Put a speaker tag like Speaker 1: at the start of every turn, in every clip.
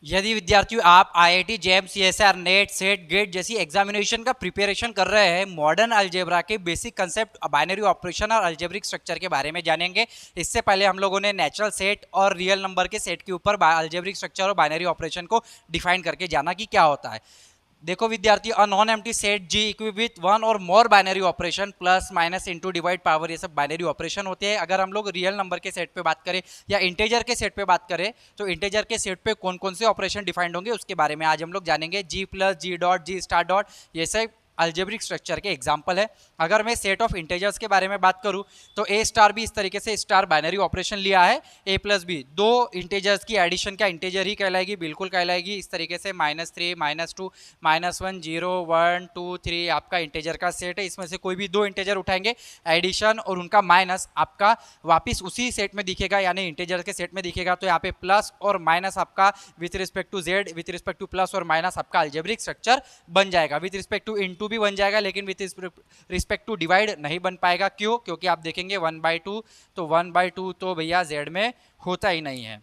Speaker 1: यदि विद्यार्थियों आप IIT JEE CSR NET SET GATE जैसी एग्जामिनेशन का प्रिपरेशन कर रहे हैं, मॉडर्न अलजेब्रा के बेसिक कंसेप्ट बाइनरी ऑपरेशन और अलजेब्रिक स्ट्रक्चर के बारे में जानेंगे। इससे पहले हम लोगों ने नेचुरल सेट और रियल नंबर के सेट के ऊपर अलजेब्रिक स्ट्रक्चर और बाइनरी ऑपरेशन को डिफाइन करके जाना कि क्या होता है। देखो विद्यार्थी, a non empty set G equip with one और more binary operation, plus minus into divide power, ये सब बाइनरी ऑपरेशन होते हैं। अगर हम लोग रियल नंबर के सेट पे बात करें या इंटेजर के सेट पे बात करें तो इंटेजर के सेट पे कौन कौन से ऑपरेशन डिफाइंड होंगे उसके बारे में आज हम लोग जानेंगे। जी प्लस, जी डॉट, जी स्टार डॉट, ये सब अलजेब्रिक स्ट्रक्चर के एग्जाम्पल है। अगर मैं सेट ऑफ इंटेजर्स के बारे में बात करूं तो ए स्टार भी इस तरीके से स्टार बाइनरी ऑपरेशन लिया है। ए प्लस बी, दो इंटेजर्स की एडिशन क्या इंटेजर ही कहलाएगी? बिल्कुल कहलाएगी। इस तरीके से -3, -2, -1, 0, 1, 2, 3 आपका इंटेजर का सेट है। इसमें से कोई भी दो इंटेजर उठाएंगे, एडिशन और उनका माइनस आपका वापिस उसी सेट में दिखेगा, यानी इंटेजर के सेट में दिखेगा। तो यहाँ पे प्लस और माइनस आपका with respect to Z, with respect to plus और माइनस आपका अलजेब्रिक स्ट्रक्चर बन जाएगा। विथ रिस्पेक्ट टू इनटू भी बन जाएगा, लेकिन विथ रिस्पेक्ट टू डिवाइड नहीं बन पाएगा। क्यों? क्योंकि आप देखेंगे 1/2, तो 1/2 तो भैया जेड में होता ही नहीं है।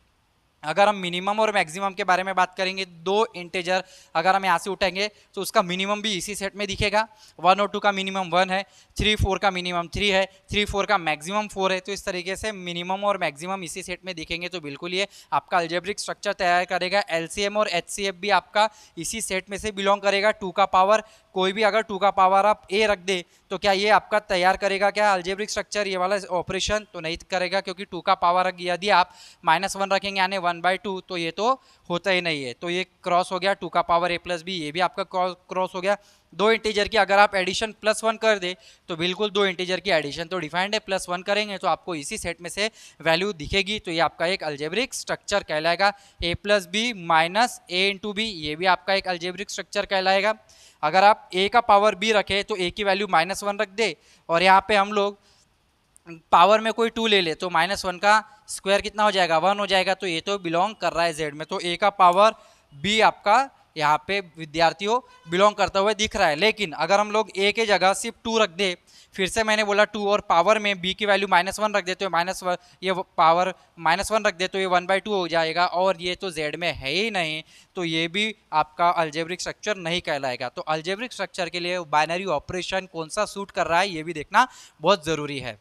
Speaker 1: अगर हम मिनिमम और मैक्सिमम के बारे में बात करेंगे, दो इंटेजर अगर हम यहाँ से उठाएंगे तो उसका मिनिमम भी इसी सेट में दिखेगा। 1 और 2 का मिनिमम 1 है, 3, 4 का मिनिमम 3 है, 3, 4 का मैक्सिमम 4 है। तो इस तरीके से मिनिमम और मैक्सिमम इसी सेट में दिखेंगे, तो बिल्कुल ये आपका अलजेब्रिक स्ट्रक्चर तैयार करेगा। एलसीएम और एचसीएफ भी आपका इसी सेट में से बिलोंग करेगा। 2 का पावर कोई भी अगर 2 का पावर आप ए रख दे तो क्या ये आपका तैयार करेगा क्या अलजेब्रिक स्ट्रक्चर, ये वाला ऑपरेशन? तो नहीं करेगा, क्योंकि 2 का पावर यदि आप -1 रखेंगे यानी 1/2 तो ये तो होता ही नहीं है। तो ये क्रॉस हो गया 2 का पावर ए प्लस बी, ये भी आपका क्रॉस हो गया। दो इंटीजर की अगर आप एडिशन +1 कर दे तो बिल्कुल दो इंटीजर की एडिशन तो डिफाइंड है, +1 करेंगे तो आपको इसी सेट में से वैल्यू दिखेगी। तो ये आपका एक अलजेब्रिक स्ट्रक्चर कहलाएगा। ए प्लस बी माइनस ए इंटू बी, ये भी आपका एक अलजेब्रिक स्ट्रक्चर कहलाएगा। अगर आप ए का पावर बी रखे तो ए की वैल्यू -1 रख दे और यहाँ पे हम लोग पावर में कोई 2 ले ले तो -1 का स्क्वायर कितना हो जाएगा? 1 हो जाएगा। तो ये तो बिलोंग कर रहा है जेड में, तो ए का पावर बी आपका यहाँ पे विद्यार्थियों बिलोंग करता हुआ दिख रहा है। लेकिन अगर हम लोग ए के जगह सिर्फ 2 रख दे, फिर से मैंने बोला 2 और पावर में बी की वैल्यू -1 रख दे तो -1, ये पावर -1 रख दे तो ये 1/2 हो जाएगा, और ये तो जेड में है ही नहीं, तो ये भी आपका अलजेब्रिक स्ट्रक्चर नहीं कहलाएगा। तो अलजेब्रिक स्ट्रक्चर के लिए बाइनरी ऑपरेशन कौन सा सूट कर रहा है ये भी देखना बहुत ज़रूरी है।